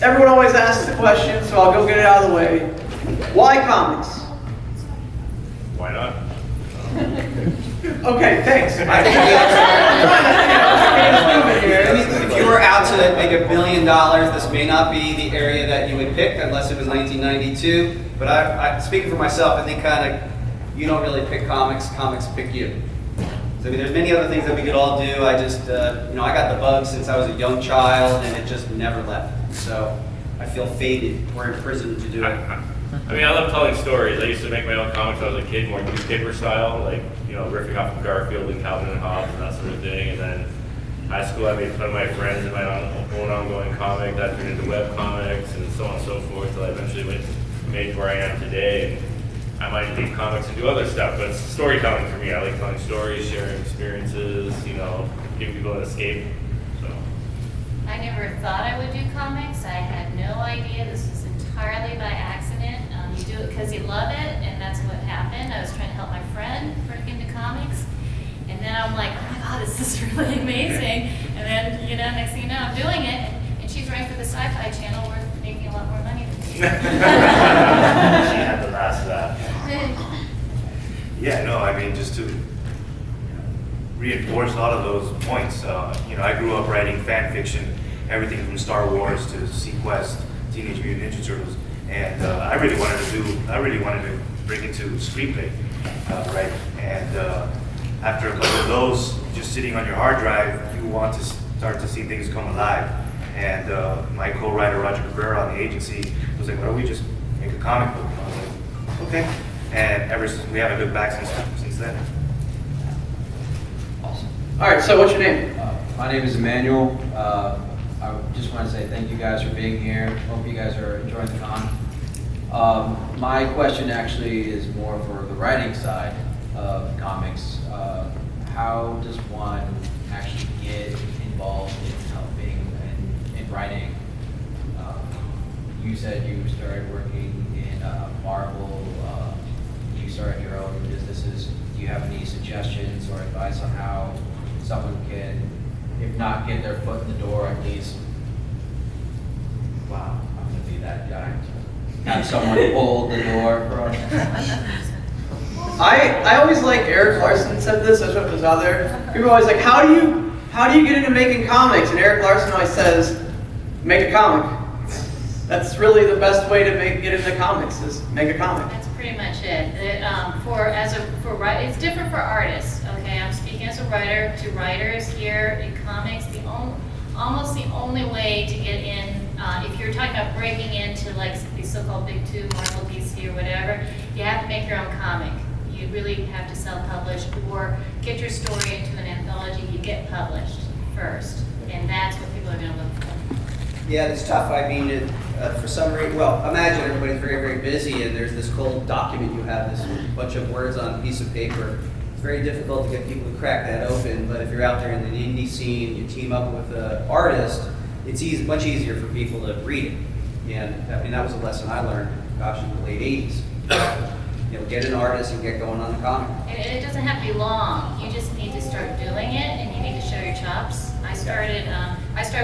Everyone always asks the question, so I'll go get it out of the way. Why comics? Why not? Okay, thanks. If you were out to make $1 billion, this may not be the area that you would pick unless it was 1992. But I speaking for myself, I think kind of you don't really pick comics. Comics pick you. So I mean, there's many other things that we could all do. I just, I got the bug since I was a young child, and it just never left. So I feel fated. We're in prison to do it. I mean, I love telling stories. I used to make my own comics when I was a kid, more newspaper style, like, riffing off of Garfield and Calvin and Hobbes and that sort of thing. And then high school, I made fun of my friends and my own ongoing comic. That turned into web comics and so on and so forth, until I eventually made where I am today. And I might leave comics and do other stuff, but it's storytelling for me. I like telling stories, sharing experiences, giving people an escape. So I never thought I would do comics. I had no idea. This was entirely by accident. You do it because you love it, and that's what happened. I was trying to help my friend break into comics, and then I'm like, oh my God, this is really amazing. And then, next thing you know, I'm doing it, and she's writing for the Sci-Fi Channel. We're making a lot more money than me. she had to last that. Yeah, no, I mean, just to reinforce a lot of those points, I grew up writing fan fiction, everything from Star Wars to Sequest, Teenage Mutant Ninja Turtles, and I really wanted to break into screenplay, right? And after a couple of those, just sitting on your hard drive, you want to start to see things come alive. And my co-writer Roger Cabrera on the agency was like, "Why don't we just make a comic book?" And I was like, "Okay." And ever since, we haven't looked back since then. Awesome. All right, so what's your name? My name is Emmanuel. I just want to say thank you guys for being here. Hope you guys are enjoying the con. My question actually is more for the writing side of comics. How does one actually get involved in helping and in writing? You said you started working in Marvel. You started your own businesses. Do you have any suggestions or advice on how someone can, if not get their foot in the door, at least, wow, I'm going to be that guy. Have someone hold the door for us. I always like Eric Larson said this. I don't know if it was out there. People are always like, how do you get into making comics? And Eric Larson always says, make a comic. That's really the best way to get into comics, is make a comic. That's pretty much it. It's different for artists. Okay, I'm speaking as a writer to writers here in comics. Almost the only way to get in, if you're talking about breaking into like these so-called big two, Marvel, DC, or whatever, you have to make your own comic. You really have to self-publish or get your story into an anthology. You get published first, and that's what people are going to look for. Yeah, it's tough. I mean, for some reason, well, imagine everybody's very, very busy, and there's this cold document you have, this bunch of words on a piece of paper. It's very difficult to get people to crack that open, but if you're out there in the indie scene, you team up with an artist, it's much easier for people to read it. And I mean, that was a lesson I learned, gosh, in the late 80s. Get an artist and get going on the comic. And it doesn't have to be long. You just need to start doing it, and you need to show your chops. I started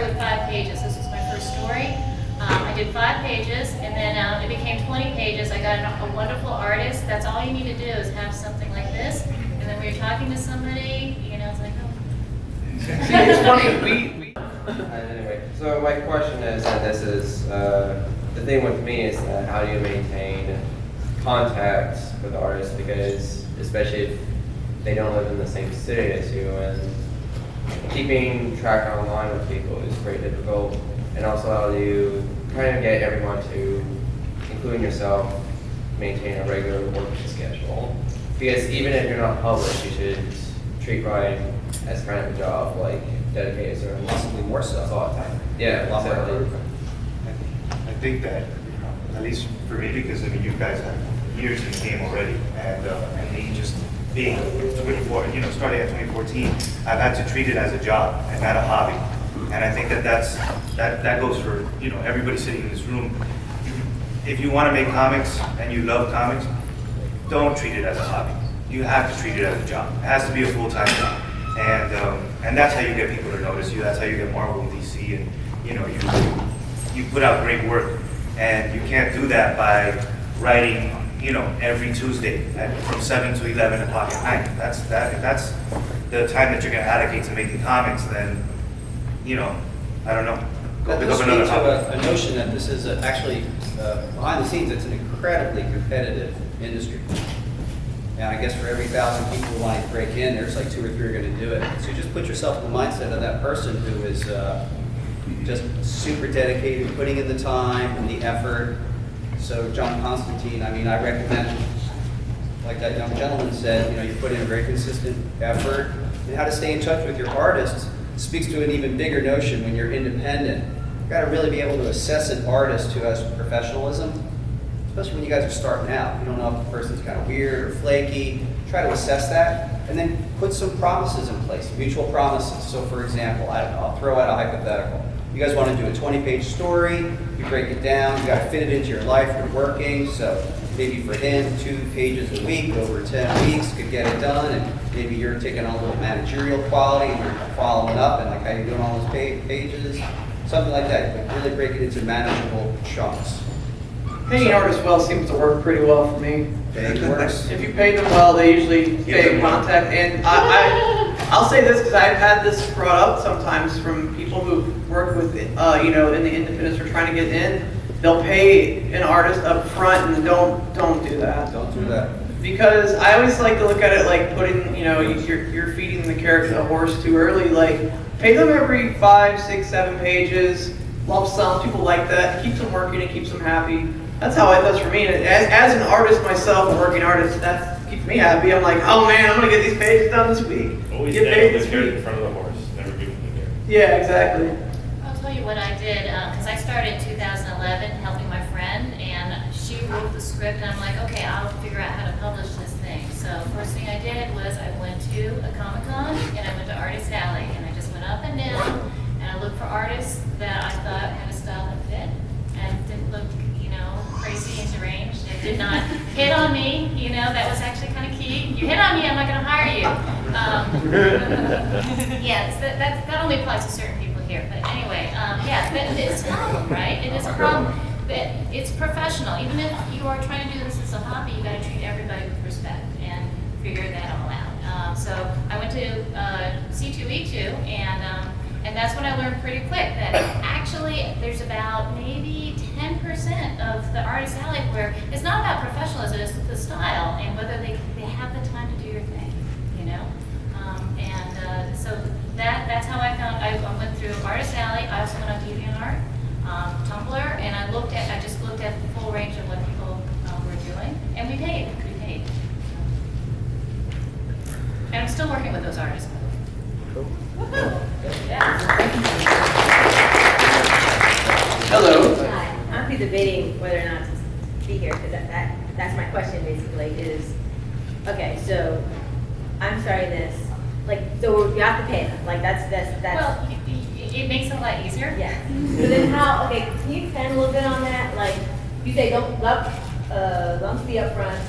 with 5 pages. This was my first story. I did 5 pages, and then it became 20 pages. I got a wonderful artist. That's all you need to do is have something like this. And then when you're talking to somebody, it's like, oh. See, it's funny. Anyway, so my question is, and this is, the thing with me is how do you maintain contact with artists, because especially if they don't live in the same city as you, and keeping track online with people is very difficult. And also how do you kind of get everyone to, including yourself, maintain a regular working schedule? Because even if you're not published, you should treat writing as kind of a job, like dedicated certain Possibly more so. a lot of time. Yeah, A lot more exactly. I think that, at least for me, because I mean, you guys have years in the game already, and me just being 24, starting at 2014, I've had to treat it as a job and not a hobby. And I think that goes for everybody sitting in this room. If you want to make comics and you love comics, don't treat it as a hobby. You have to treat it as a job. It has to be a full-time job, and that's how you get people to notice you. That's how you get Marvel and DC, and you put out great work. And you can't do that by writing, every Tuesday from 7 to 11 o'clock at night. If that's the time that you're gonna allocate to making comics, then, I don't know. Go That pick does up speak another to hobby. a notion that this is actually, behind the scenes, it's an incredibly competitive industry. And I guess for every 1,000 people who want to break in, there's like 2 or 3 are going to do it. So just put yourself in the mindset of that person who is just super dedicated, putting in the time and the effort. So John Constantine, I recommend, like that young gentleman said, you put in a very consistent effort. And how to stay in touch with your artists speaks to an even bigger notion when you're independent. You've got to really be able to assess an artist who has professionalism, especially when you guys are starting out. You don't know if the person's kind of weird or flaky. Try to assess that, and then put some promises in place, mutual promises. So for example, I'll throw out a hypothetical. You guys want to do a 20-page story, you break it down, you got to fit it into your life, you're working, so maybe for him, 2 pages a week over 10 weeks could get it done, and maybe you're taking on a little managerial quality, and you're following up, and like how you're doing all those pages, something like that. But really break it into manageable chunks. Paying artists well seems to work pretty well for me. Paying works. If you pay them well, they usually stay in contact. And I'll say this because I've had this brought up sometimes from people who've worked with, in the independents or trying to get in. They'll pay an artist up front and don't do that. Don't do that. Because I always like to look at it like putting, you're feeding the character a horse too early. Like, pay them every 5, 6, 7 pages, lump sum. People like that. Keeps them working. It keeps them happy. That's how it does for me. And as an artist myself, a working artist, that keeps me happy. I'm like, oh man, I'm gonna get these pages done this week. Always Get stay paid with this the carrot week. in front of the horse, never give him the carrot. Yeah, exactly. I'll tell you what I did, because I started in 2011 helping my friend, and she wrote the script, and I'm like, okay, I'll figure out how to publish this thing. So first thing I did was I went to a Comic-Con, and I went to Artist Alley, and I just went up and down, and I looked for artists that I thought had a style that fit, and didn't look, crazy and deranged. It did not hit on me, that was actually kind of key. You hit on me, I'm not going to hire you. Yes, that only applies to certain people here. But anyway, it's a problem, right? It is a problem. But it's professional. Even if you are trying to do this as a hobby, you got to treat everybody with respect and figure that all out. So I went to C2E2, and that's when I learned pretty quick that actually there's about maybe 10% of the Artist Alley where it's not about professionalism, it's the style and whether they have the time to do your thing, so that's how I found. I went through Artist Alley. I also went on DeviantArt, Tumblr, and I just looked at the full range of what people were doing, and we paid. And I'm still working with those artists. Cool. Yeah. Hello. Hi, I'm debating whether or not to be here, because that's my question basically is, okay, so I'm starting this, so you have to pay them, that's. Well, it makes it a lot easier. Yeah, so then how, okay, can you expand a little bit on that? You say don't lump fee up front,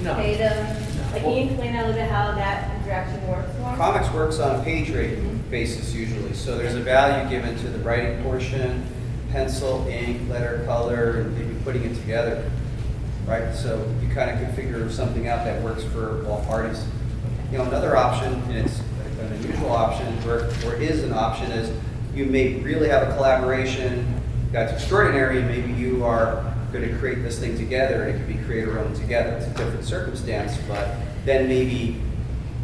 No. pay them, can you explain that a little bit how that interaction works more? Comics works on a page rate basis usually, so there's a value given to the writing portion, pencil, ink, letter, color, and maybe putting it together, right? So you kind of configure something out that works for all parties. Another option, and it's an unusual option, or is an option, is you may really have a collaboration that's extraordinary, and maybe you are going to create this thing together, and it could be creator-owned together. It's a different circumstance, but then maybe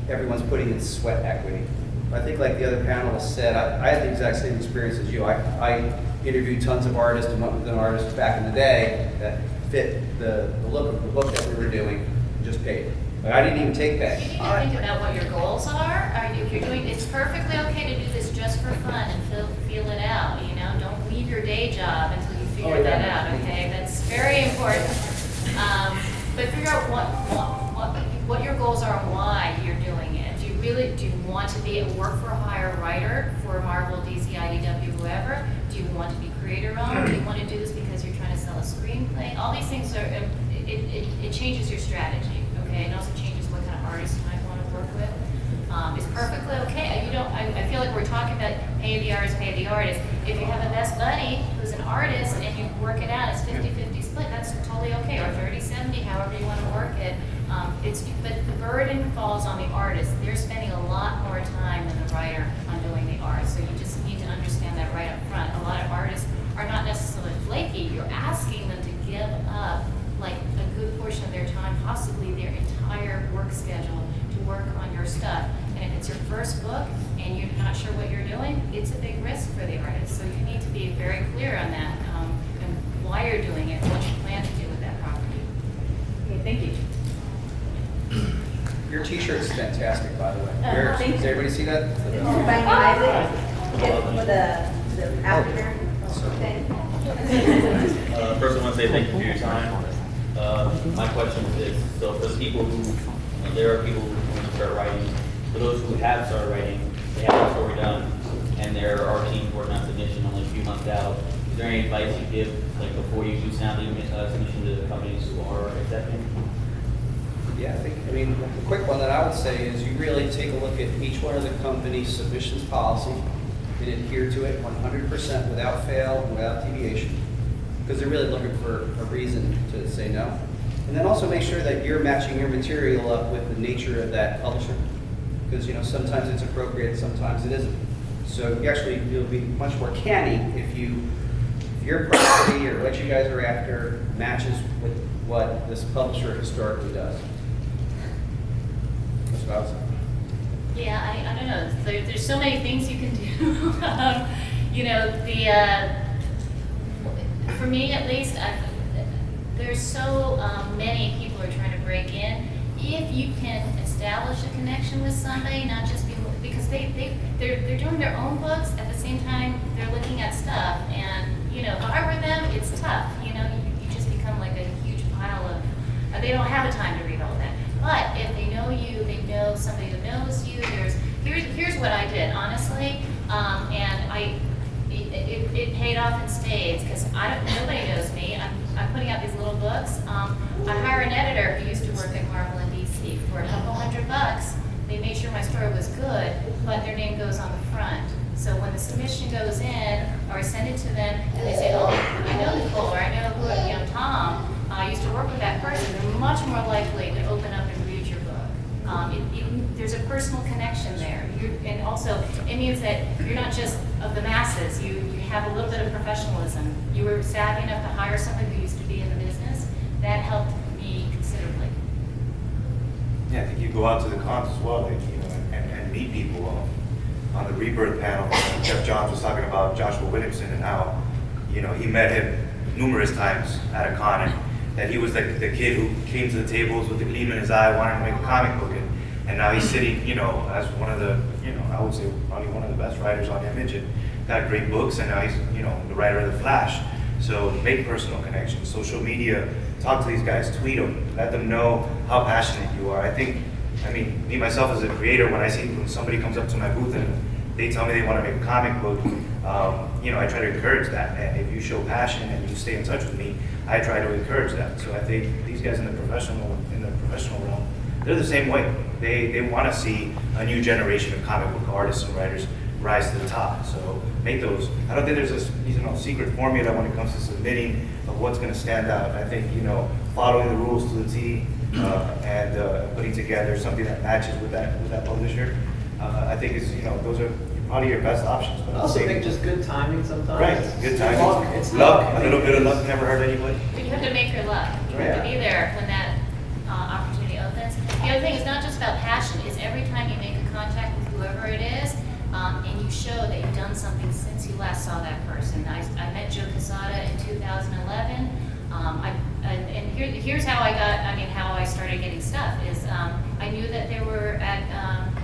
everyone's putting in sweat equity. I think like the other panelists said, I had the exact same experience as you. I interviewed tons of artists and went with an artist back in the day that fit the look of the book that we were doing and just paid. I didn't even take that. You need to think about what your goals are. If you're doing, it's perfectly okay to do this just for fun and feel it out. Don't leave your day job until you figure that out. Okay, that's very important. But figure out what your goals are and why you're doing it. Do you want to be a work-for-hire writer for Marvel, DC, IDW, whoever? Do you want to be creator-owned? Do you want to do this because you're trying to sell a screenplay? All these things it changes your strategy. Okay, it also changes what kind of artist you might want to work with. It's perfectly okay. I feel like we're talking about, hey, pay the artist, pay the artist. If you have a best buddy who's an artist and you work it out, it's 50-50 split, that's totally okay, or 30-70, however you want to work it. But the burden falls on the artist. They're spending a lot more time than the writer on doing the art, so you just need to understand that right up front. A lot of artists are not necessarily flaky. You're asking them to give up like a good portion of their time, possibly their entire work schedule, to work on your stuff. And if it's your first book and you're not sure what you're doing, it's a big risk for the artist. So you need to be very clear on that, and why you're doing it, what you plan to do with that property. Okay, thank you. Your t-shirt's fantastic, by the way. Thank you. Does everybody see that? Bang Isaac, with the after thing. First, I want to say thank you for your time. My question is, so for the people who, there are people who want to start writing, for those who have started writing, they have a story done, and there are teams working on submission only a few months out. Is there any advice you give, like before you do sounding submission to the companies who are accepting? Yeah, I mean, the quick one that I would say is you really take a look at each one of the company's submissions policy and adhere to it 100% without fail, and without deviation, because they're really looking for a reason to say no. And then also make sure that you're matching your material up with the nature of that publisher, because sometimes it's appropriate, sometimes it isn't. So you'll be much more canny if your property or what you guys are after matches with what this publisher historically does. That's what I would say. Yeah, I don't know. There's so many things you can do. For me at least, there's so many people who are trying to break in. If you can establish a connection with somebody, not just because they're doing their own books at the same time they're looking at stuff, and if I were them, it's tough. You just become like a huge pile of. They don't have the time to read all that. But if they know you, they know somebody who knows you. Here's what I did, honestly, and it paid off in spades because nobody knows me. I'm putting out these little books. I hire an editor who used to work at Marvel in DC for a couple $100. They made sure my story was good, but their name goes on the front. So when the submission goes in, or I send it to them, and they say, "Oh, I know Nicole, or I know who, Tom. I used to work with that person," they're much more likely to open up and read your book. There's a personal connection there. And also, it means that you're not just of the masses. You have a little bit of professionalism. You were savvy enough to hire someone who used to be in the business. That helped me considerably. Yeah, I think you go out to the cons as well, and meet people. On the Rebirth panel, Jeff Johns was talking about Joshua Williamson and how, he met him numerous times at a con, and that he was the kid who came to the tables with the gleam in his eye, wanting to make a comic book, and now he's sitting, as one of the, I would say probably one of the best writers on Image, and got great books, and now he's, the writer of The Flash. So make personal connections, social media, talk to these guys, tweet them, let them know how passionate you are. I mean, me myself as a creator, when somebody comes up to my booth and they tell me they want to make a comic book, I try to encourage that. And if you show passion and you stay in touch with me, I try to encourage that. So I think these guys in the professional realm, they're the same way. They want to see a new generation of comic book artists and writers rise to the top. So make those. I don't think there's a secret formula when it comes to submitting of what's going to stand out. I think following the rules to the T and putting together something that matches with that publisher. I think those are probably your best options. But I also think just good timing sometimes. Right, good timing. It's luck. A little bit of luck never hurt anybody. But you have to make your luck. You have to be there when that opportunity opens. The other thing is not just about passion, is every time you make a contact with whoever it is, and you show that you've done something since you last saw that person. I met Joe Quesada in 2011. Here's how how I started getting stuff is I knew that they were at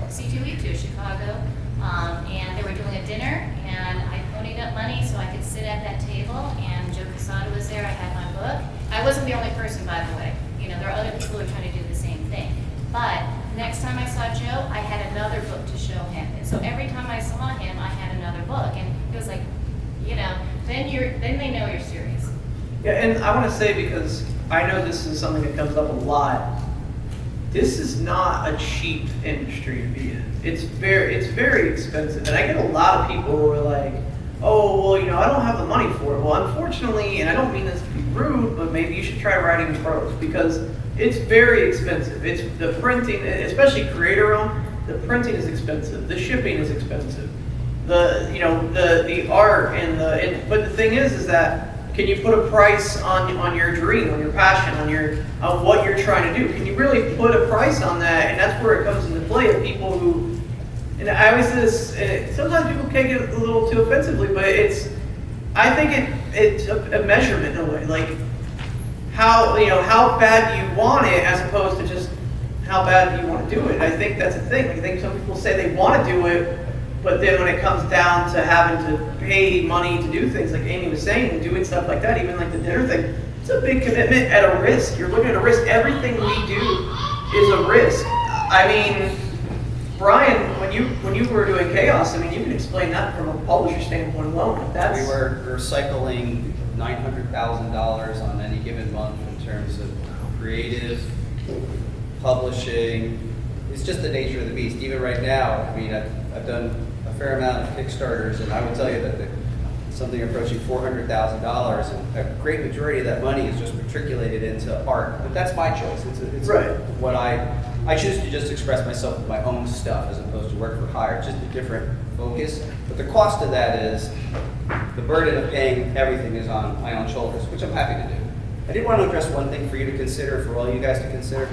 C2E2 Chicago, and they were doing a dinner, and I ponied up money so I could sit at that table, and Joe Quesada was there. I had my book. I wasn't the only person, by the way. There are other people who are trying to do the same thing. But next time I saw Joe, I had another book to show him. And so every time I saw him, I had another book. And it was like, then they know you're serious. Yeah, and I want to say, because I know this is something that comes up a lot, this is not a cheap industry to be in. It's very expensive. And I get a lot of people who are like, oh, well, I don't have the money for it. Well, unfortunately, and I don't mean this to be rude, but maybe you should try writing prose because it's very expensive. It's the printing, especially creator-owned, the printing is expensive. The shipping is expensive. The art but the thing is that can you put a price on your dream, on your passion, on what you're trying to do? Can you really put a price on that? And that's where it comes into play of people who, and I always say this, sometimes people can get a little too offensively, but I think it's a measurement in a way, like how bad you want it as opposed to just how bad do you want to do it. I think that's a thing. I think some people say they want to do it, but then when it comes down to having to pay money to do things like Amy was saying, and doing stuff like that, even like the dinner thing, it's a big commitment at a risk. You're looking at a risk. Everything we do is a risk. I mean, Brian, when you were doing Chaos, I mean, you can explain that from a publisher standpoint alone. That's We were cycling $900,000 on any given month in terms of creative, publishing. It's just the nature of the beast. Even right now, I mean, I've done a fair amount of Kickstarters, and I would tell you that something approaching $400,000, and a great majority of that money is just matriculated into art. But that's my choice. It's right. What I choose to just express myself with my own stuff as opposed to work for hire. It's just a different focus. But the cost of that is the burden of paying everything is on my own shoulders, which I'm happy to do. I did want to address one thing for you to consider, for all you guys to consider,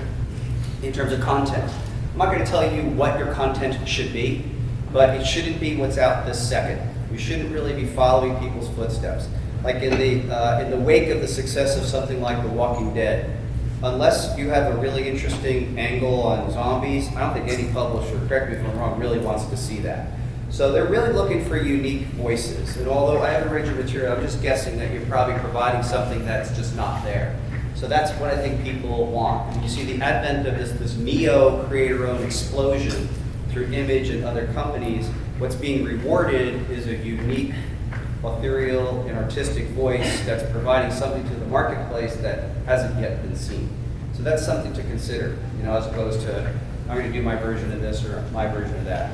in terms of content. I'm not going to tell you what your content should be, but it shouldn't be what's out this second. We shouldn't really be following people's footsteps. Like in the wake of the success of something like The Walking Dead, unless you have a really interesting angle on zombies, I don't think any publisher, correct me if I'm wrong, really wants to see that. So they're really looking for unique voices. And although I haven't read your material, I'm just guessing that you're probably providing something that's just not there. So that's what I think people want. And you see the advent of this neo creator-owned explosion through Image and other companies. What's being rewarded is a unique, ethereal, and artistic voice that's providing something to the marketplace that hasn't yet been seen. So that's something to consider, as opposed to, I'm going to do my version of this or my version of that.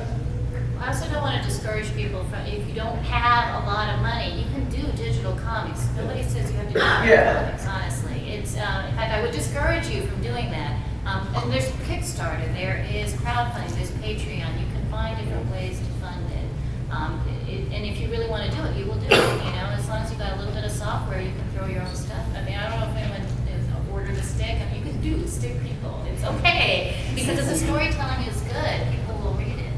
I also don't want to discourage people from, if you don't have a lot of money, you can do digital comics. Nobody says you have to do digital comics, honestly. It's, in fact, I would discourage you from doing that. And there's Kickstarter, there is crowdfunding, there's Patreon. You can find different ways to fund it. And if you really want to do it, you will do it. As long as you've got a little bit of software, you can throw your own stuff. I mean, I don't know if anyone has ordered a stick. I mean, you can do stick people. It's okay because if the storytelling is good, people will read it.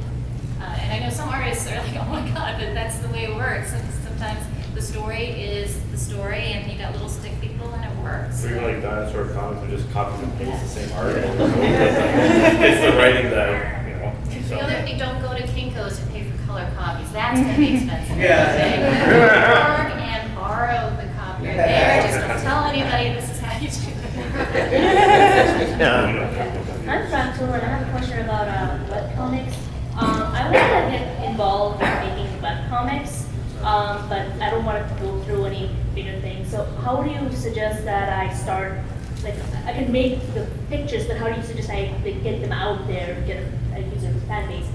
And I know some artists are like, oh my God, but that's the way it works. And sometimes the story is the story, and you got little stick people, and it works. So you're like dinosaur comics and just copy and paste the same art. It's the writing that, The other thing, don't go to Kinko's and pay for color copies. That's going to be expensive. Yeah. And borrow the copy there. Just don't tell anybody this is how you do it. I'm Franco, and I have a question about webcomics. I want to get involved in making webcomics, but I don't want to go through any bigger things. So how do you suggest that I start? Like, I can make the pictures, but how do you suggest I get them out there, get a user fan base?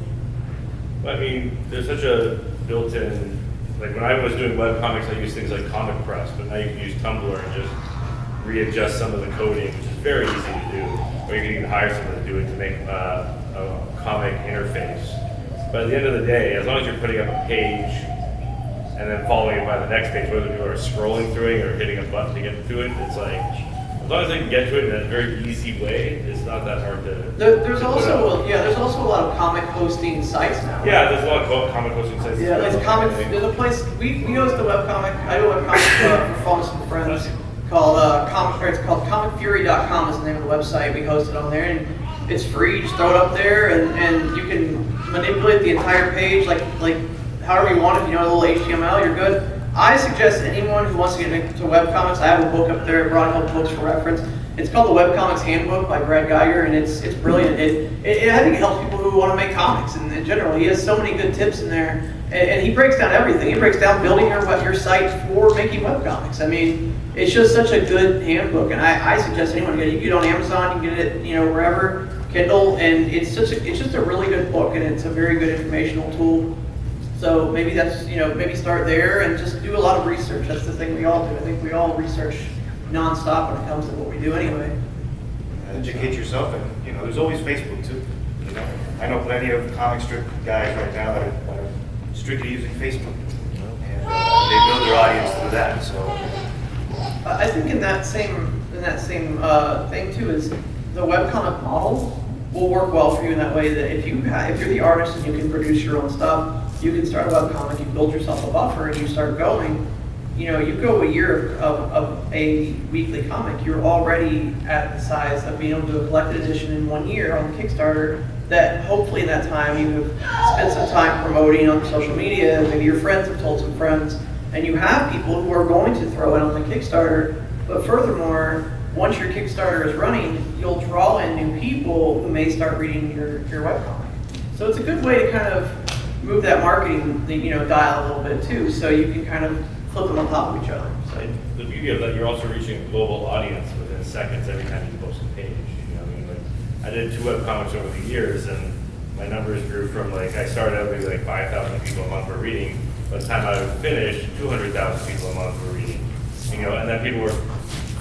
I mean, there's such a built-in, like when I was doing webcomics, I used things like Comic Press, but now you can use Tumblr and just readjust some of the coding, which is very easy to do. Or you can even hire someone to do it to make a comic interface. But at the end of the day, as long as you're putting up a page and then following it by the next page, whether people are scrolling through it or hitting a button to get to it, it's like, as long as they can get to it in a very easy way, it's not that hard to. There's to also put out. there's also a lot of comic hosting sites now. Yeah, there's a lot of comic posting sites. Yeah, there's a place we host a webcomic. I do a webcomic for Faunus and Friends called it's called comicfury.com is the name of the website. We host it on there, and it's free. Just throw it up there, and you can manipulate the entire page like however you want. If you know a little HTML, you're good. I suggest anyone who wants to get into webcomics, I have a book up there, I brought a couple books for reference. It's called The Webcomics Handbook by Brad Geiger, and it's brilliant. I think it helps people who want to make comics, and in general, he has so many good tips in there, and he breaks down everything. He breaks down building your site for making webcomics. I mean, it's just such a good handbook, and I suggest anyone get it. You can get it on Amazon, you can get it, wherever. Kindle, and it's just a really good book, and it's a very good informational tool. So maybe that's, maybe start there and just do a lot of research. That's the thing we all do. I think we all research nonstop when it comes to what we do anyway. Educate yourself, and there's always Facebook too. I know plenty of comic strip guys right now that are strictly using Facebook, and they build their audience through that. So I think in that same thing too is the webcomic model will work well for you in that way that if you're the artist and you can produce your own stuff, you can start a webcomic, you build yourself a buffer, and you start going. You go a year of a weekly comic, you're already at the size of being able to do a collected edition in 1 year on Kickstarter. That hopefully in that time you have spent some time promoting on social media. Maybe your friends have told some friends, and you have people who are going to throw it on the Kickstarter. But furthermore, once your Kickstarter is running, you'll draw in new people who may start reading your webcomic. So it's a good way to kind of move that marketing dial a little bit too, so you can kind of flip them on top of each other. So the beauty of that, you're also reaching a global audience within seconds every time you post a page. I did 2 webcomics over the years, and my numbers grew from I started out maybe 5,000 people a month were reading. By the time I finished, 200,000 people a month were reading. And then people were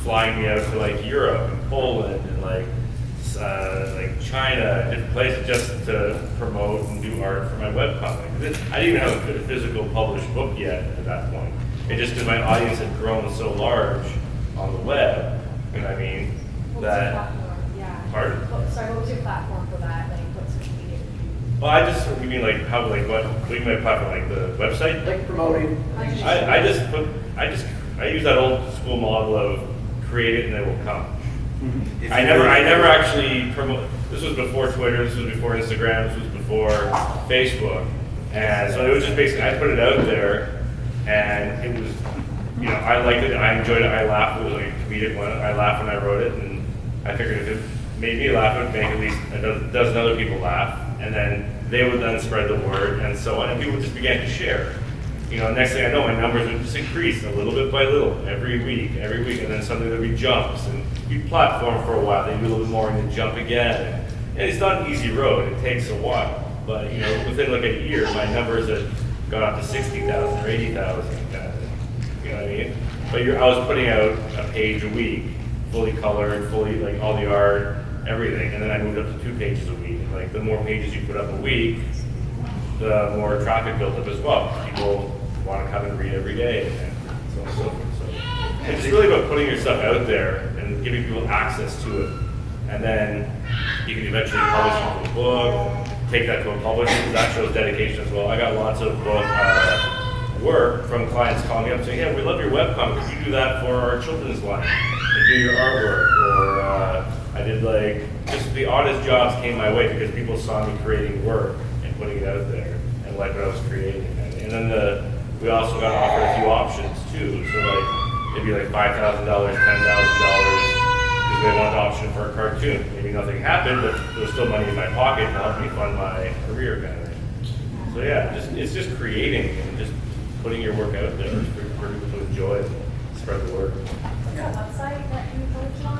flying me out to Europe and Poland and China, different places just to promote and do art for my webcomic. I didn't even have a physical published book yet at that point. It just because my audience had grown so large on the web, What was your platform? Yeah. Pardon? Sorry, what was your platform for that? What social media did you use? Well, you mean how, what do you mean by platform, the website? like promoting. I use that old school model of create it and it will come. if I you never really- actually promote. This was before Twitter. This was before Instagram. This was before Facebook. And so it was just basically I put it out there, and it was, I liked it. I enjoyed it. I laughed. It was like a comedic one. I laughed when I wrote it, and I figured if it made me laugh, it would make at least a dozen other people laugh, and then they would then spread the word, and so on. And people just began to share. Next thing I know, my numbers would just increase a little bit by little every week, and then suddenly there'd be jumps, and you platform for a while, then you do a little bit more, and then jump again. And it's not an easy road, it takes a while. But, within a year, my numbers had gone up to 60,000 or 80,000, you know what I mean? But I was putting out a page a week, fully colored, fully, all the art, everything, and then I moved up to 2 pages a week. The more pages you put up a week, the more traffic built up as well. People want to come and read every day, and so on and so forth. So it's really about putting yourself out there and giving people access to it. And then you can eventually publish it into a book, take that to a publisher, because that shows dedication as well. I got lots of work from clients calling me up saying, yeah, we love your webcomic. Could you do that for our children's line? And do your artwork. Or I did just the oddest jobs came my way because people saw me creating work and putting it out there and liked what I was creating. And then we also got offered a few options too. So it'd be $5,000, $10,000, because they wanted an option for a cartoon. Maybe nothing happened, but there was still money in my pocket to help me fund my career kind of thing. So yeah, it's just creating and just putting your work out there for people to enjoy and spread the word. What's that website that you posted on?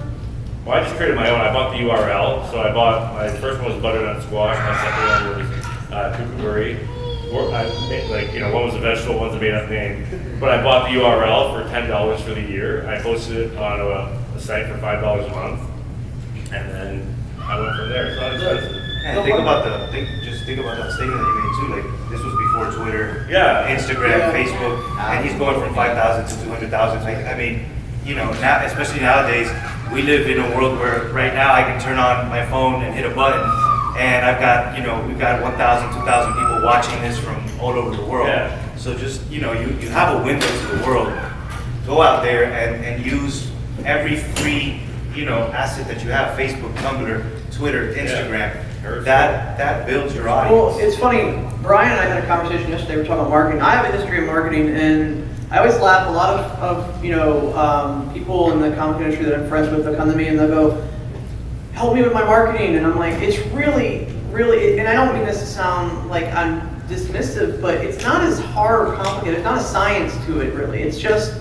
Well, I just created my own. I bought the URL. So I bought, my first one was butternut squash. My second one was kukuguri. One was a vegetable, one's a made-up name. But I bought the URL for $10 for the year. I posted it on a site for $5 a month, and then I went from there. It's not expensive. And think about that statement that you made too. This was before Twitter, Instagram, Facebook, and he's going from 5,000 to 200,000. Now, especially nowadays, we live in a world where right now I can turn on my phone and hit a button, and I've got, we've got 1,000, 2,000 people watching this from all over the world. Yeah. So just, you have a window to the world. Go out there and use every free, asset that you have: Facebook, Tumblr, Twitter, Instagram. Yeah. That builds your audience. Well, it's funny. Brian and I had a conversation yesterday. We were talking about marketing. I have a history of marketing, and I always laugh. A lot of people in the comic industry that I'm friends with, they'll come to me and they'll go, "Help me with my marketing." And I'm like, it's really, and I don't mean this to sound like I'm dismissive, but it's not as hard or complicated. There's not a science to it, really. It's just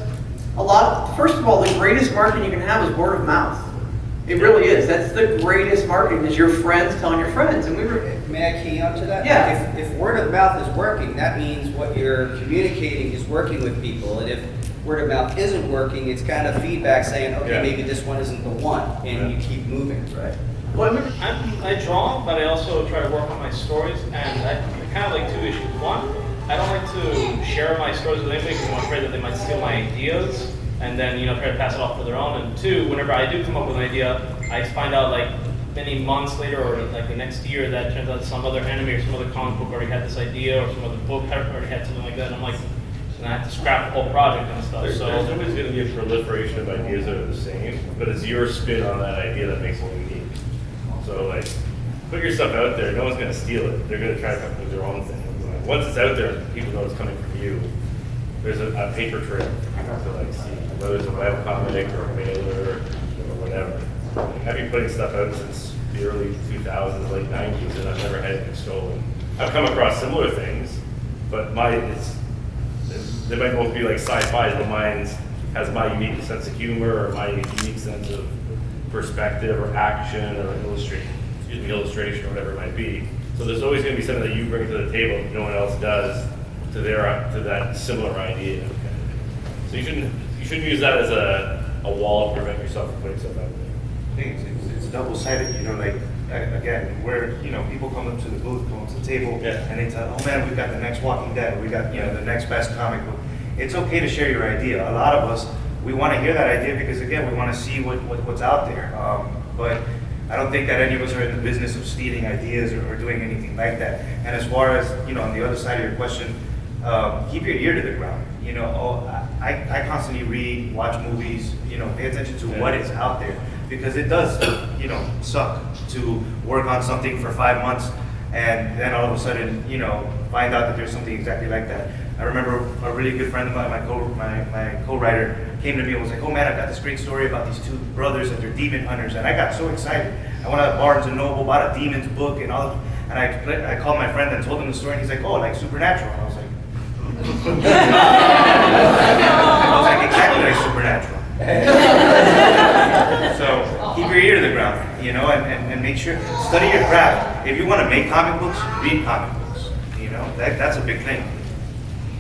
first of all, the greatest marketing you can have is word of mouth. It really is. That's the greatest marketing, is your friends telling your friends. And we were, May I key onto that? Yeah. Like, if word of mouth is working, that means what you're communicating is working with people. And if word of mouth isn't working, it's kind of feedback saying, okay, Yeah. maybe this one isn't the one, and you keep moving. Right. well, I draw, but I also try to work on my stories, and I kind of like two issues. One, I don't like to share my stories with anybody because I'm afraid that they might steal my ideas and then, try to pass it off to their own. And two, whenever I do come up with an idea, I find out like many months later or like the next year that turns out some other anime or some other comic book already had this idea or some other book already had something like that. And I'm like, and I have to scrap the whole project and stuff. There's So always going to be a proliferation of ideas that are the same, but it's your spin on that idea that makes it unique. So like, put your stuff out there. No one's going to steal it. They're going to try to come up with their own thing. Once it's out there, people know it's coming from you. There's a paper trail for people to like see, whether it's a web comic or a mailer or whatever. I've been putting stuff out since the early 2000s, late 90s, and I've never had anything stolen. I've come across similar things, but they might both be like sci-fi, but mine has my unique sense of humor or my unique sense of perspective or action or illustration or whatever it might be. So there's always going to be something that you bring to the table that no one else does to that similar idea. So you shouldn't use that as a wall to prevent yourself from putting stuff out there. It's double-sided, like, again, where, people come up to the booth, come up to the table, Yeah. and they tell, oh man, we've got the next Walking Dead, we got, the next best comic book. It's okay to share your idea. A lot of us, we want to hear that idea because, again, we want to see what's out there. But I don't think that any of us are in the business of stealing ideas or doing anything like that. And as far as, on the other side of your question, keep your ear to the ground. I constantly read, watch movies, pay attention to what is out there. Because it does, suck to work on something for 5 months and then all of a sudden, find out that there's something exactly like that. I remember a really good friend of mine, my co-writer, came to me and was like, oh man, I've got this great story about these two brothers that they're demon hunters. And I got so excited. I went out to Barnes & Noble, bought a Demons book and all, and I called my friend and told him the story and he's like, oh, like Supernatural. And I was like, exactly like Supernatural. So keep your ear to the ground, and make sure, study your craft. If you want to make comic books, read comic books. That's a big thing.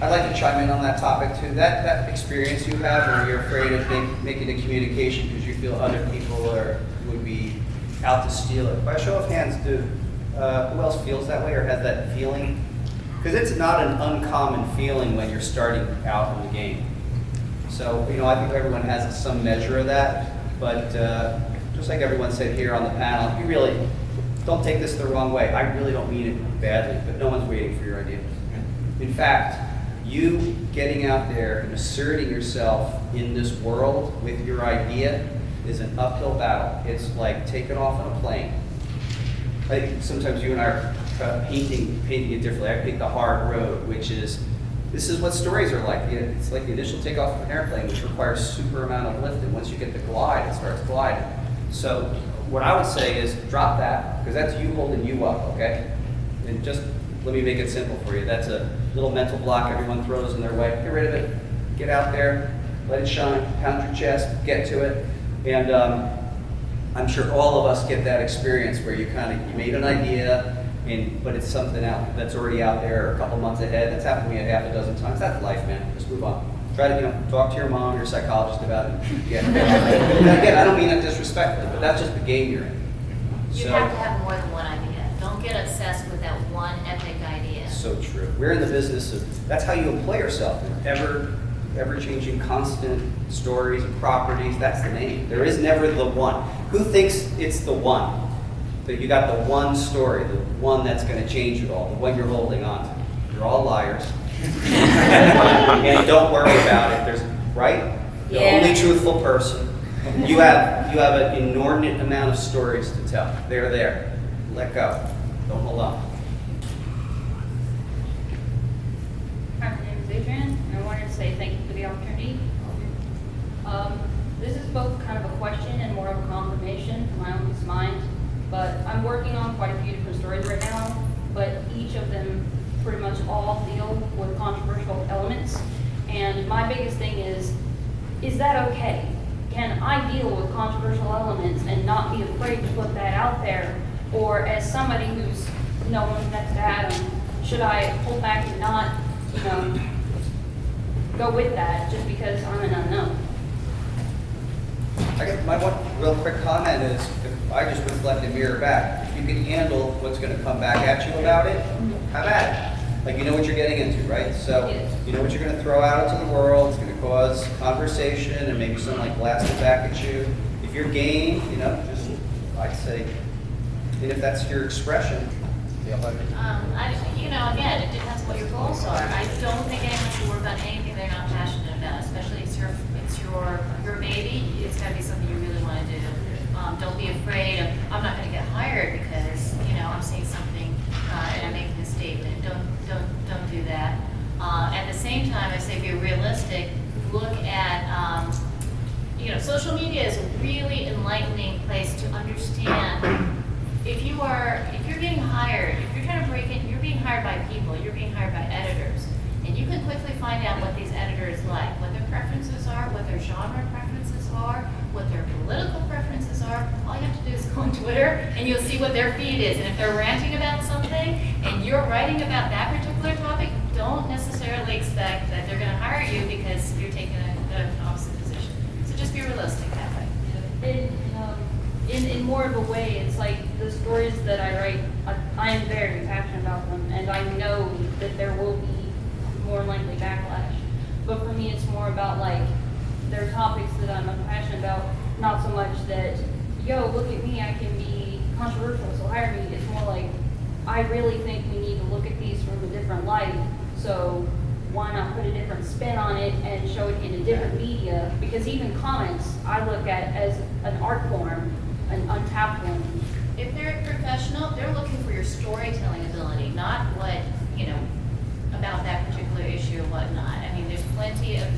I'd like to chime in on that topic too. That experience you have where you're afraid of making a communication because you feel other people would be out to steal it. By a show of hands, who else feels that way or has that feeling? Because it's not an uncommon feeling when you're starting out in the game. So, I think everyone has some measure of that, but just like everyone said here on the panel, you really don't take this the wrong way. I really don't mean it badly, but no one's waiting for your idea. In fact, you getting out there and asserting yourself in this world with your idea is an uphill battle. It's like taking off on a plane. I think sometimes you and I are painting it differently. I pick the hard road, which is, this is what stories are like. It's like the initial takeoff of an airplane, which requires super amount of lift, and once you get the glide, it starts gliding. So what I would say is drop that, because that's you holding you up, okay? And just let me make it simple for you. That's a little mental block everyone throws in their way. Get rid of it. Get out there. Let it shine. Pound your chest. Get to it. And I'm sure all of us get that experience where you made an idea, but it's something out that's already out there a couple months ahead. That's happened to me a half a dozen times. That's life, man. Just move on. Try to talk to your mom or your psychologist about it. Yeah. Again, I don't mean that disrespectfully, but that's just the game you're in. You have to have more than one idea. Don't get obsessed with that one epic idea. So true. We're in the business of, that's how you employ yourself. Ever-changing, constant stories and properties. That's the name. There is never the one. Who thinks it's the one? That you got the one story, the one that's going to change it all, the one you're holding on to. You're all liars. And don't worry about it. Right? The only truthful person. You have an inordinate amount of stories to tell. They're there. Let go. Don't hold on. Hi, my name is Adrian, and I wanted to say thank you for the opportunity. This is both kind of a question and more of a confirmation for my own peace of mind, but I'm working on quite a few different stories right now, but each of them pretty much all deal with controversial elements, and my biggest thing is that okay? can I deal with controversial elements and not be afraid to put that out there? Or as somebody who's no one's next to Adam, should I hold back and not, go with that just because I'm an unknown? I guess my one real quick comment is, if I just reflect and mirror back, if you can handle what's gonna come back at you about it, have at it. Like, you know what you're getting into, right? So, you know what you're gonna throw out into the world, it's gonna cause conversation and maybe some like blasting back at you. If you're game, just, I'd say, and if that's your expression, Again, it depends what your goals are. I don't think anyone should work on anything they're not passionate about, especially it's your baby. It's gotta be something you really wanna do. Don't be afraid of, I'm not gonna get hired because, I'm saying something, and I'm making a statement. Don't do that. At the same time, I say be realistic. Look at, social media is a really enlightening place to understand. If you're getting hired, if you're trying to break in, you're being hired by people, you're being hired by editors. And you can quickly find out what these editors like, what their preferences are, what their genre preferences are, what their political preferences are. All you have to do is go on Twitter and you'll see what their feed is. And if they're ranting about something and you're writing about that particular topic, don't necessarily expect that they're going to hire you because you're taking the opposite position. So just be realistic that way. In more of a way, it's like the stories that I write, I am very passionate about them, and I know that there will be more likely backlash. But for me, it's more about like, there are topics that I'm passionate about, not so much that, look at me, I can be controversial, so hire me. It's more like, I really think we need to look at these from a different light, so why not put a different spin on it and show it in a different media? Because even comics, I look at as an art form, an untapped one. If they're a professional, they're looking for your storytelling ability, not what, about that particular issue or whatnot. I mean, there's plenty of,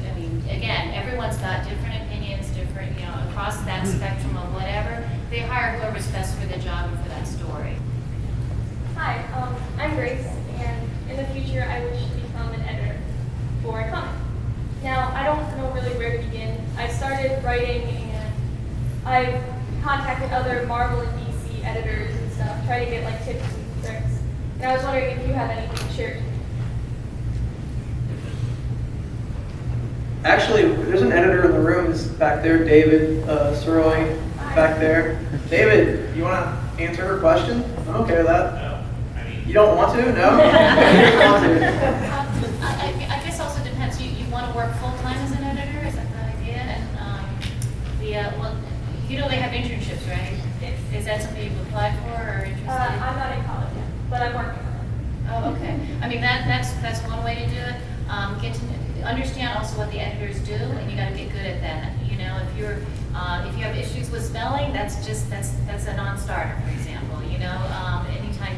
again, everyone's got different opinions, different, across that spectrum of whatever. They hire whoever's best for the job and for that story. Hi, I'm Grace, and in the future I wish to become an editor for a comic. Now, I don't know really where to begin. I started writing and I've contacted other Marvel and DC editors and stuff, try to get like tips and tricks. And I was wondering if you have anything to share. Actually, there's an editor in the room, is back there, David Soroy, back there. David, you want to answer her question? I'm okay with that. No, You don't want to? No? You don't want to. I guess also depends. You want to work full-time as an editor? Is that the idea? And they have internships, right? Yes. Is that something you've applied for or interested in? I'm not in college yet, but I'm working on it. Oh, okay. That's one way to do it. Get to understand also what the editors do, and you got to get good at that. If you have issues with spelling, that's a non-starter, for example. Anytime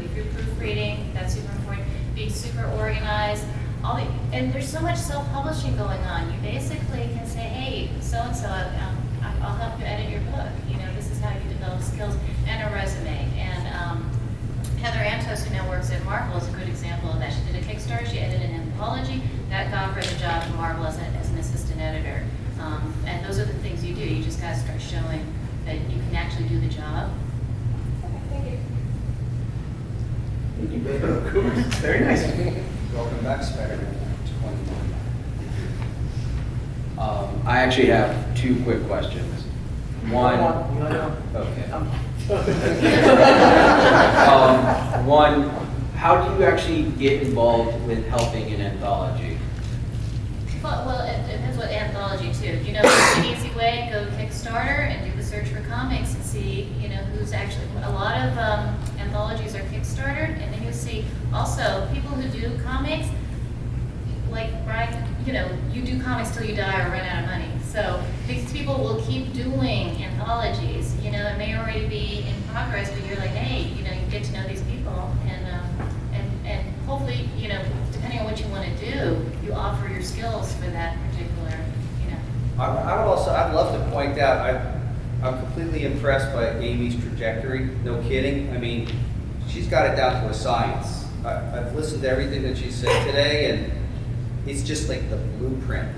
if you're proofreading, that's super important. Being super organized. And there's so much self-publishing going on. You basically can say, hey, so and so, I'll help you edit your book. This is how you develop skills and a resume. And Heather Antos, who now works at Marvel, is a good example of that. She did a Kickstarter, she edited an anthology, that got her the job at Marvel as an assistant editor. And those are the things you do. You just got to start showing that you can actually do the job. Okay, thank you. Of course. Very nice. welcome back, Spider-Man 21. I actually have two quick questions. One, okay. One, how do you actually get involved with helping an anthology? Well, it depends what anthology too. It's an easy way, go to Kickstarter and do the search for comics and see, who's actually, a lot of anthologies are Kickstartered, and then you'll see also people who do comics, like Brian, you do comics till you die or run out of money. So these people will keep doing anthologies, it may already be in progress, but you're like, hey, you get to know these people, and hopefully, depending on what you want to do, you offer your skills for that particular, I'd love to point out, I'm completely impressed by Amy's trajectory, no kidding. She's got it down to a science. I've listened to everything that she said today, and it's just like the blueprint.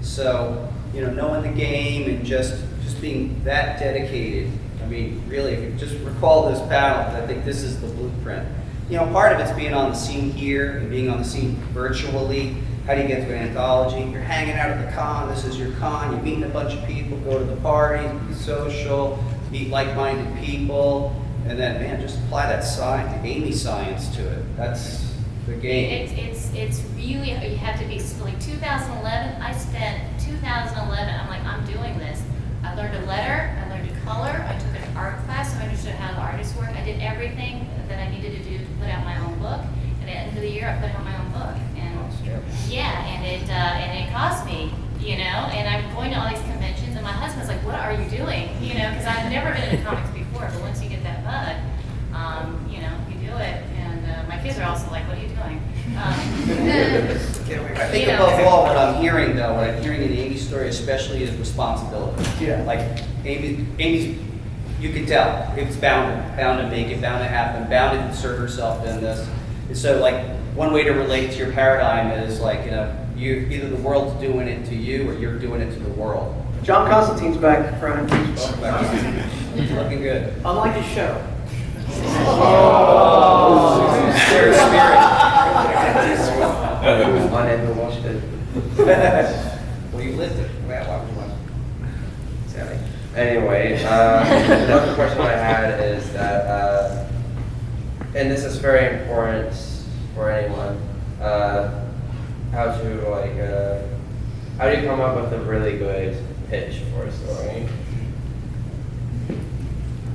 So, knowing the game and just being that dedicated, I mean, really, if you just recall this panel, I think this is the blueprint. Part of it's being on the scene here and being on the scene virtually. How do you get to an anthology? You're hanging out at the con, this is your con, you're meeting a bunch of people, go to the party, be social, meet like-minded people, and then, man, just apply that the Amy science to it. That's the game. It's really, you have to be, like 2011, I spent 2011, I'm like, I'm doing this. I learned a letter, I learned a color, I took an art class, so I understood how the artists work. I did everything that I needed to do to put out my own book. And at the end of the year, I put out my own book. And yeah, and it cost me, and I'm going to all these conventions, and my husband's like, what are you doing? Because I've never been into comics before, but once you get that bug, you do it. And my kids are also like, what are you doing? I think above all, what I'm hearing in Amy's story especially is responsibility. Yeah. Like Amy's, you can tell it's bound to make it, bound to happen, bound to insert herself in this. And so, like, one way to relate to your paradigm is like, you either the world's doing it to you or you're doing it to the world. John Constantine's back, Brian. Welcome back. Looking good. Unlike his show. Share spirit. I never watched it. Well, you lived it. Wow, why would you watch it? Sadly. Anyway, another question I had is that, and this is very important for anyone, how do you come up with a really good pitch for a story?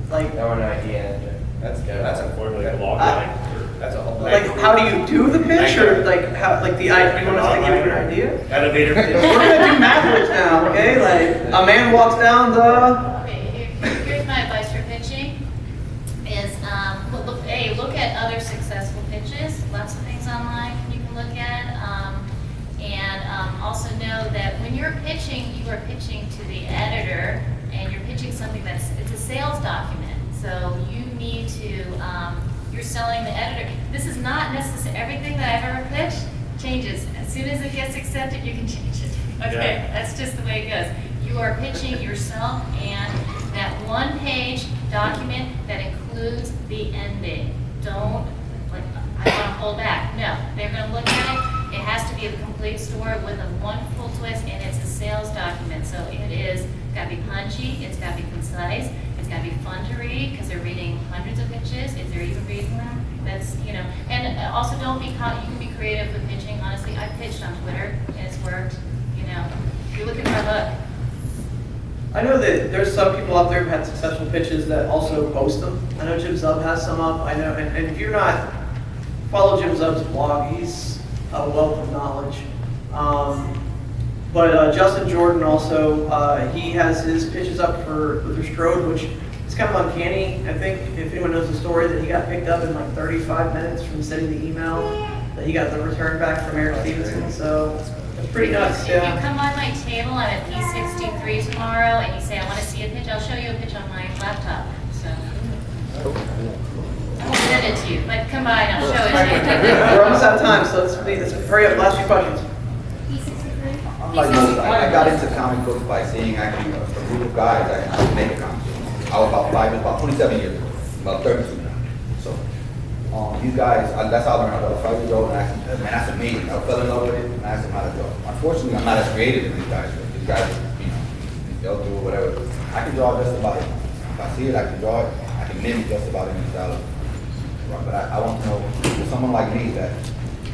Like, Know an idea. That's Like a log I- line. That's a whole. like, how do you do the pitch, or like how, like the idea? You want us to give you an idea? Elevator pitch. We're gonna do math now, okay? Like, a man walks down the. Okay, here's my advice for pitching, is, look at other successful pitches, lots of things online you can look at, and also know that when you're pitching, you are pitching to the editor, and you're pitching something it's a sales document, so you need to, you're selling the editor. This is not necessary, everything that I've ever pitched changes. As soon as it gets accepted, you can change it. Okay, Yeah. That's just the way it goes. You are pitching yourself and that one-page document that includes the ending. Don't, like, I want to pull back. No, they're going to look at it. It has to be a complete story with a wonderful twist, and it's a sales document. So it is got to be punchy. It's got to be concise. It's got to be fun to read because they're reading hundreds of pitches. If they're even reading them, that's, And also, don't be caught. You can be creative with pitching. Honestly, I pitched on Twitter, and it's worked. If you're looking for a hook. I know that there's some people out there who've had successful pitches that also post them. I know Jim Zub has some up. I know, and if you're not, follow Jim Zub's blog. He's a wealth of knowledge. But Justin Jordan also, he has his pitches up for Luther Strode, which is kind of uncanny. I think if anyone knows the story, that he got picked up in like 35 minutes from sending the email, that he got the return back from Eric Stevenson. So it's pretty nuts. If you Yeah. come by my table, I'm at P63 tomorrow, and you say, I want to see a pitch, I'll show you a pitch on my laptop. So I won't send it to you, but come by and I'll show it to you. We're almost out of time, so let's hurry up. Last few questions. I'm like most, I got into comic books by seeing actually a group of guys actually make a comic book. I was about 27 years ago, about 32 now. So these guys, that's how I learned how to draw. 5 years old, and I asked them, man, that's amazing. I fell in love with it, and I asked them how to draw. Unfortunately, I'm not as creative as these guys. These guys, they'll do whatever. I can draw just about it. If I see it, I can draw it. I can mimic just about any style of it. But I want to know, for someone like me that,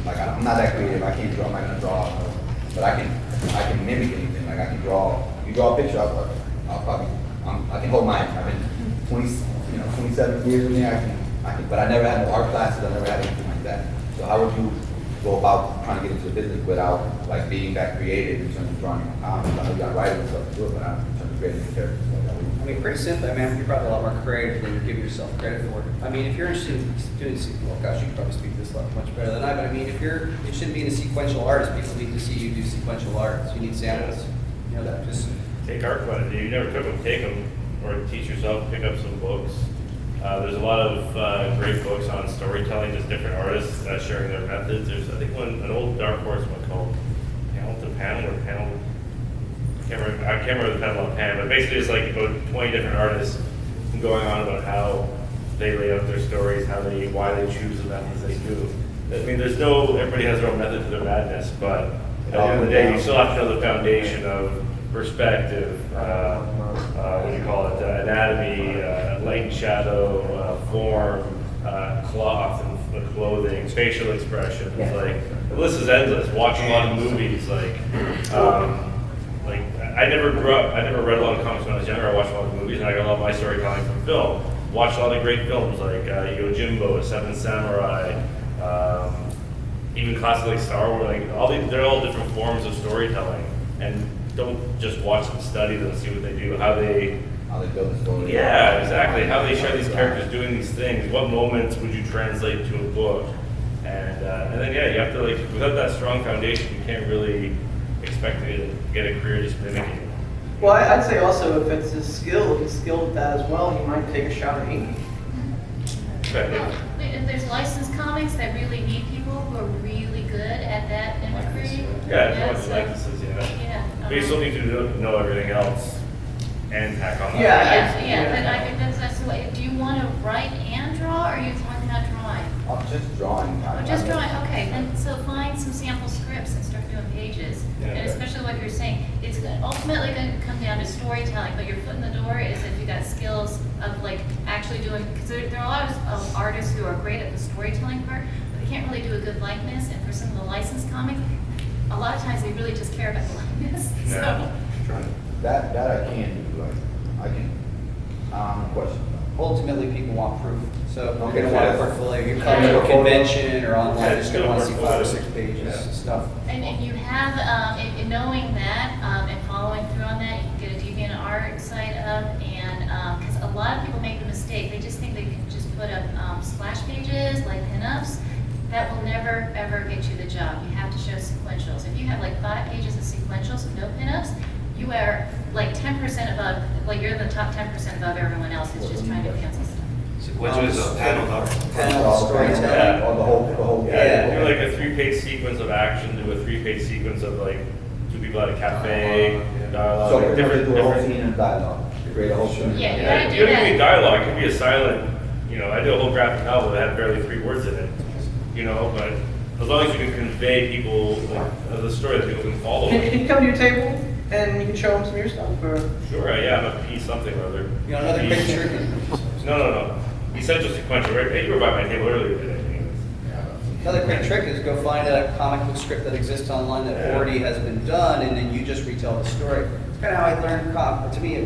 like, I'm not that creative. I can't draw. I'm not gonna draw. But I can mimic anything. Like I can draw. You draw a picture, I can hold mine. I've been 27 years in there. I can, but I never had no art classes. I never had anything like that. So how would you go about trying to get into the business without like being that creative in terms of drawing comics? I know you got writing and stuff to do it, but in terms of creating characters. I mean, pretty simply, man, you're probably a lot more creative than you give yourself credit for. I mean, if you're interested in doing, well, gosh, you can probably speak this much better than I, but I mean, if you're interested in being a sequential artist, people need to see you do sequential art. So you need samples. That just Take art classes. You never took them, take them, or teach yourself, pick up some books. There's a lot of great books on storytelling, just different artists sharing their methods. There's, I think, an old Dark Horse one called Panel to Panel or Panel can't remember the pen offhand, but basically it's like about 20 different artists going on about how they lay out their stories, why they choose the methods they do. I mean, everybody has their own method to their madness, but at the end of the day, you still have to know the foundation of perspective, what do you call it, anatomy, light and shadow, form, cloth and clothing, facial expressions. Like, the list is endless. Watch a lot of movies, I never read a lot of comics when I was younger. I watched a lot of movies, and I got a lot of my storytelling from film. Watched a lot of great films like Yojimbo, Seven Samurai, even classic like Star Wars. Like they're all different forms of storytelling, and don't just watch them, study them, see what they do, how they build the story. Yeah, exactly. How they show these characters doing these things. What moments would you translate to a book? And then you have to without that strong foundation, you can't really expect to get a career just mimicking. Well, I'd say also if it's his skill, if he's skilled at that as well, he might take a shot at inking. If there's licensed comics that really need people who are really good at that mimicry. Yeah, it's licenses, Yeah. But you still need to know everything else and tack on that. Yeah, but I think that's the way. Do you want to write and draw, or are you working on drawing? I'm just drawing. Just drawing, okay, then so find some sample scripts and start doing pages. And especially what you're saying, it's ultimately going to come down to storytelling, but your foot in the door is if you got skills of actually doing, because there are a lot of artists who are great at the storytelling part, but they can't really do a good likeness, and for some of the licensed comics, a lot of times they really just care about the likeness, so. That I can do, I can, question. Ultimately, people want proof, so you're Okay, gonna want a so portfolio, you're coming to a convention or online, you're just gonna wanna see 5 or 6 pages Yeah. of stuff. And if you have, in knowing that, and following through on that, you can get a DeviantArt site up, and, because a lot of people make the mistake, they just think they can just put up, splash pages, like pinups. That will never, ever get you the job. You have to show sequentials. If you have 5 pages of sequentials with no pinups, you are 10% above, you're in the top 10% above everyone else who's just trying to cancel stuff. Which is a panel cover. Panel storytelling. Yeah. Or the whole. Do a 3-page sequence of action, do a 3-page sequence of 2 people at a cafe, dialogue. So we're gonna do a whole scene in dialogue, to create a whole scene. Yeah, you Yeah, gotta it do could be that. dialogue, it could be a silent, I did a whole graphic novel that had barely 3 words in it, but as long as you can convey people, the story that people can follow. Can you come to your table and you can show them some of your stuff? Or? Sure, I'm a P something or other. You know, another quick trick. No. Essential sequential, right? You were by my table earlier today. Another quick trick is go find a comic book script that exists online that already has been done, and then you just retell the story. It's kind of how I learned, I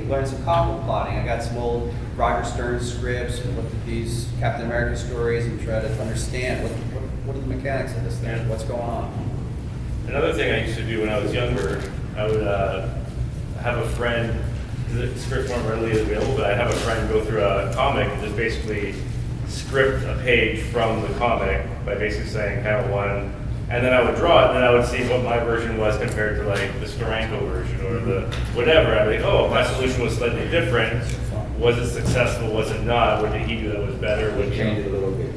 learned some comic book plotting. I got some old Roger Stern scripts and looked at these Captain America stories and tried to understand what are the mechanics of this thing, Yeah. what's going on. Another thing I used to do when I was younger, I would have a friend, because the scripts weren't readily available, but I'd have a friend go through a comic and just basically script a page from the comic by basically saying panel 1, and then I would draw it, and then I would see what my version was compared to the Steranko version or the whatever. I'd be like, oh, my solution was slightly different. Was it successful? Was it not? What did he do that was better? What Change it a little bit.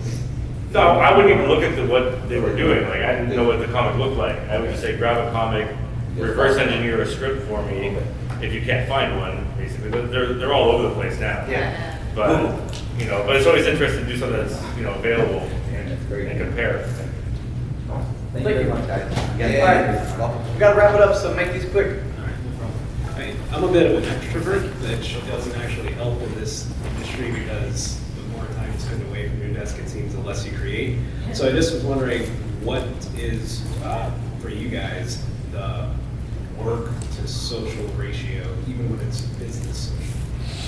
No, I wouldn't even look at what they were doing. I didn't know what the comic looked like. I would just say, grab a comic, reverse engineer a script for me. If you can't find one, basically, they're all over the place now. Yeah. But but it's always interesting to do something that's available and compare. Thank you very much, guys. Yeah. Alright, we gotta wrap it up, so make these quick. I'm a bit of an extrovert, which doesn't actually help in this industry because the more time you spend away from your desk, it seems, the less you create. So I just was wondering, what is, for you guys, the work to social ratio, even when it's business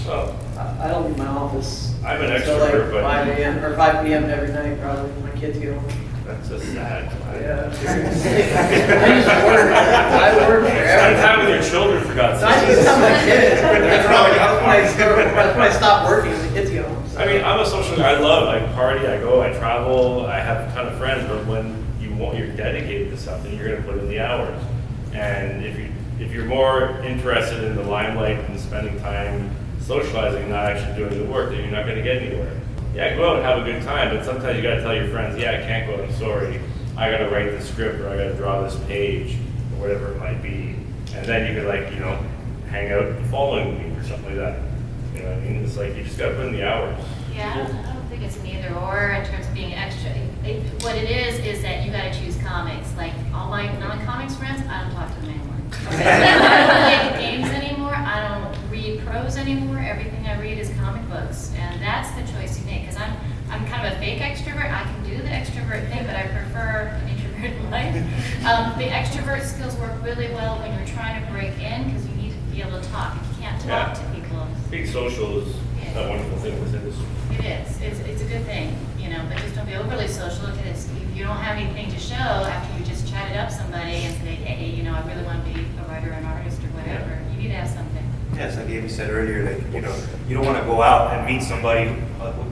social? Well, I don't leave my office. I'm an until extrovert, but 5 a.m. or 5 p.m. every night, probably. My kids get home. that's just sad. Yeah. I just work. I work Spend forever. time with your children, for God's So I sake. need to tell my kids. That's when I stop working when the kids get home. So. I mean, I'm a social guy. I party, I go, I travel, I have a ton of friends, but when you're dedicated to something, you're going to put in the hours. And if you're more interested in the limelight and spending time socializing and not actually doing the work, then you're not going to get anywhere. Yeah, go out and have a good time, but sometimes you got to tell your friends, yeah, I can't go, I'm sorry. I got to write the script, or I got to draw this page, or whatever it might be. And then you could hang out the following week or something like that. You know what I mean? It's like you just gotta put in the hours. Yeah, I don't think it's an either or in terms of being extra. What it is that you gotta choose comics. Like all my non-comics friends, I don't talk to them anymore. I don't play games anymore. I don't read prose anymore. Everything I read is comic books, and that's the choice you make. Because I'm kind of a fake extrovert. I can do the extrovert thing, but I prefer an introverted life. The extrovert skills work really well when you're trying to break in because you need to be able to talk. If you can't talk to people, Being social is a wonderful thing in this industry. it is. It's a good thing, you know, but just don't be overly social. Look at this. If you don't have anything to show after you just chatted up somebody and say, hey, you know, I really want to be a writer or an artist or whatever, you need to have something. Yes, like Amy said earlier, like, you know, you don't want to go out and meet somebody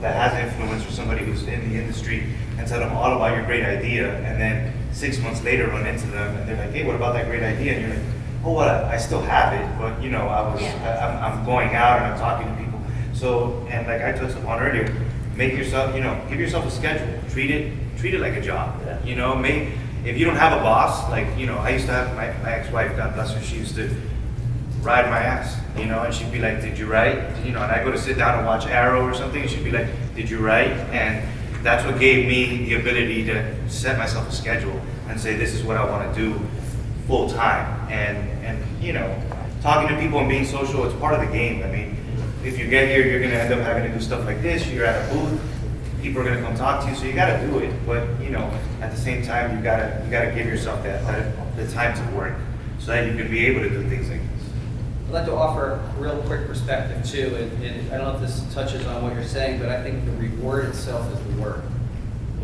that has influence or somebody who's in the industry and tell them all about your great idea, and then 6 months later run into them and they're like, hey, what about that great idea? And you're like, oh, well, I still have it, but you know, I'm going out and I'm talking to people. So, and like I touched upon earlier, make yourself, you know, give yourself a schedule. Treat it like a job. You know, if you don't have a boss, like, you know, I used to have my ex-wife, God bless her, she used to ride my ass, you know, and she'd be like, did you write? You know, and I go to sit down and watch Arrow or something, and she'd be like, did you write? And that's what gave me the ability to set myself a schedule and say, this is what I want to do full time. And you know, talking to people and being social, it's part of the game. I mean, if you get here, you're going to end up having to do stuff like this. You're at a booth, people are going to come talk to you, so you got to do it. But you know, at the same time, you got to give yourself the time to work so that you can be able to do things like this. I'd like to offer a real quick perspective too, and I don't know if this touches on what you're saying, but I think the reward itself is the work.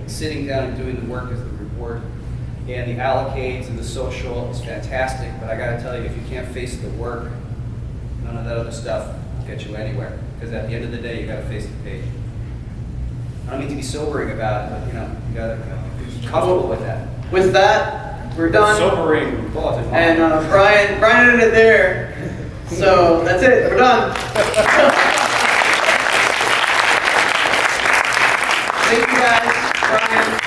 Sitting down and doing the work is the reward. And the allocates and the social is fantastic, but I gotta tell you, if you can't face the work, none of that other stuff will get you anywhere. Because at the end of the day, you gotta face the page. I don't mean to be sobering about it, but you know, you gotta be comfortable with that. With that, we're done. Sobering thought. And Brian ended it there. So that's it. We're done. Thank you guys, Brian.